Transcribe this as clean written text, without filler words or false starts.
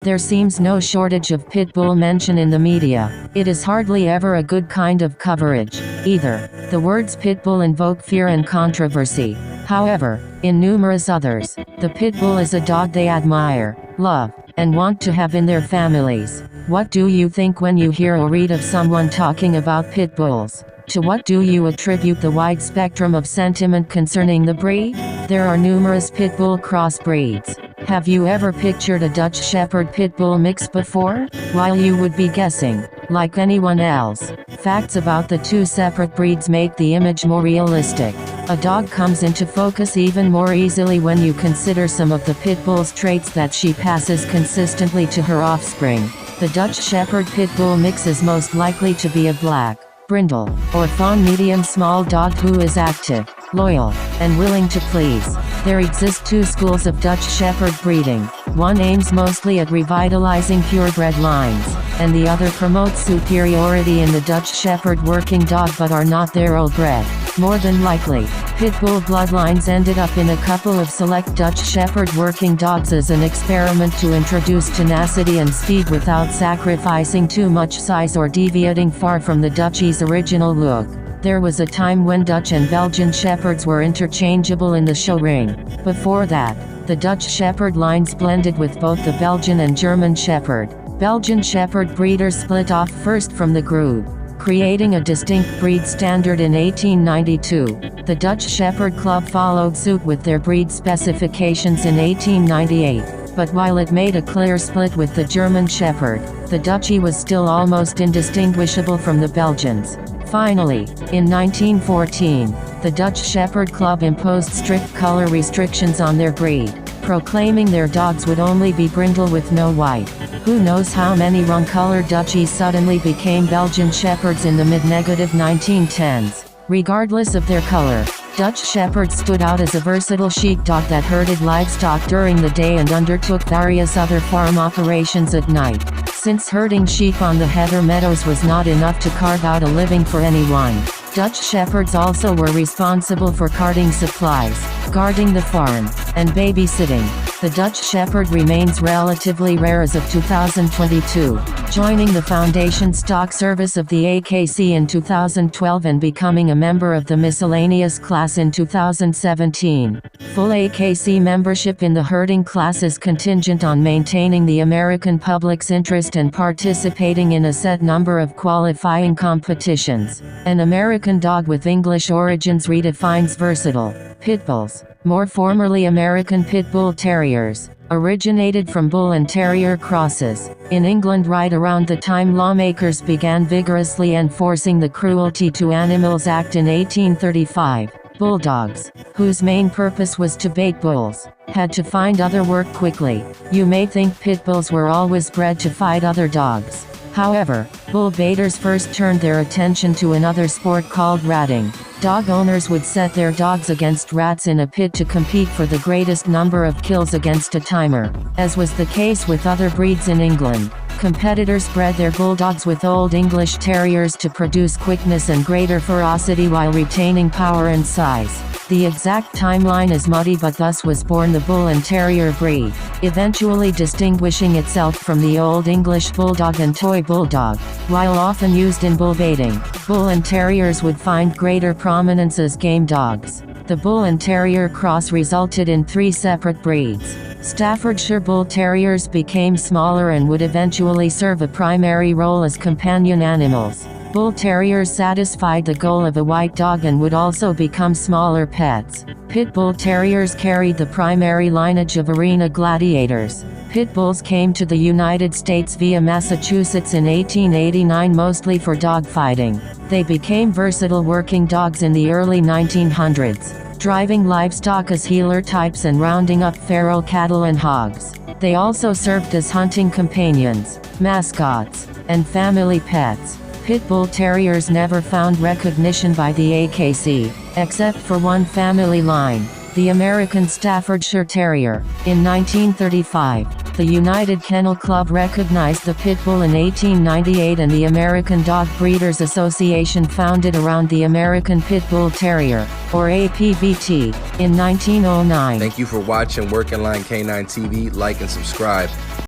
There seems no shortage of pit bull mention in the media. It is hardly ever a good kind of coverage, either. The words pit bull invoke fear and controversy. However, in numerous others, the pit bull is a dog they admire, love, and want to have in their families. What do you think when you hear or read of someone talking about pit bulls? To what do you attribute the wide spectrum of sentiment concerning the breed? There are numerous pit bull crossbreeds. Have you ever pictured a Dutch Shepherd pit bull mix before? While you would be guessing, like anyone else, facts about the two separate breeds make the image more realistic. A dog comes into focus even more easily when you consider some of the pit bull's traits that she passes consistently to her offspring. The Dutch Shepherd pit bull mix is most likely to be a black, brindle, or fawn medium-small dog who is active, loyal, and willing to please. There exist two schools of Dutch Shepherd breeding. One aims mostly at revitalizing purebred lines, and the other promotes superiority in the Dutch Shepherd working dog but are not thoroughbred. More than likely, pit bull bloodlines ended up in a couple of select Dutch Shepherd working dogs as an experiment to introduce tenacity and speed without sacrificing too much size or deviating far from the Dutchie's original look. There was a time when Dutch and Belgian Shepherds were interchangeable in the show ring. Before that, the Dutch Shepherd lines blended with both the Belgian and German Shepherd. Belgian Shepherd breeders split off first from the group, creating a distinct breed standard in 1892. The Dutch Shepherd Club followed suit with their breed specifications in 1898. But while it made a clear split with the German Shepherd, the Dutchie was still almost indistinguishable from the Belgians. Finally, in 1914, the Dutch Shepherd Club imposed strict color restrictions on their breed, proclaiming their dogs would only be brindle with no white. Who knows how many wrong-colored Dutchies suddenly became Belgian Shepherds in the mid-1910s. Regardless of their color, Dutch Shepherds stood out as a versatile sheepdog that herded livestock during the day and undertook various other farm operations at night. Since herding sheep on the heather meadows was not enough to carve out a living for anyone, Dutch Shepherds also were responsible for carting supplies, guarding the farm, and babysitting. The Dutch Shepherd remains relatively rare as of 2022, joining the Foundation Stock Service of the AKC in 2012 and becoming a member of the miscellaneous class in 2017. Full AKC membership in the herding class is contingent on maintaining the American public's interest and participating in a set number of qualifying competitions. An American dog with English origins redefines versatile pit bulls, more formerly American Pit Bull Terriers, originated from bull and terrier crosses in England right around the time lawmakers began vigorously enforcing the Cruelty to Animals Act in 1835. Bulldogs, whose main purpose was to bait bulls, had to find other work quickly. You may think pit bulls were always bred to fight other dogs. However, bull baiters first turned their attention to another sport called ratting. Dog owners would set their dogs against rats in a pit to compete for the greatest number of kills against a timer. As was the case with other breeds in England, competitors bred their bulldogs with Old English Terriers to produce quickness and greater ferocity while retaining power and size. The exact timeline is muddy, but thus was born the Bull and Terrier breed, eventually distinguishing itself from the Old English Bulldog and Toy Bulldog. While often used in bull baiting, Bull and Terriers would find greater prominence as game dogs. The Bull and Terrier cross resulted in 3 separate breeds. Staffordshire Bull Terriers became smaller and would eventually serve a primary role as companion animals. Bull Terriers satisfied the goal of a white dog and would also become smaller pets. Pit Bull Terriers carried the primary lineage of arena gladiators. Pit Bulls came to the United States via Massachusetts in 1889 mostly for dogfighting. They became versatile working dogs in the early 1900s, driving livestock as heeler types and rounding up feral cattle and hogs. They also served as hunting companions, mascots, and family pets. Pit Bull Terriers never found recognition by the AKC, except for one family line, the American Staffordshire Terrier. In 1935, the United Kennel Club recognized the Pit Bull in 1898 and the American Dog Breeders Association founded around the American Pit Bull Terrier, or APBT, in 1909. Thank you for watching Working Line K9 TV. Like and subscribe.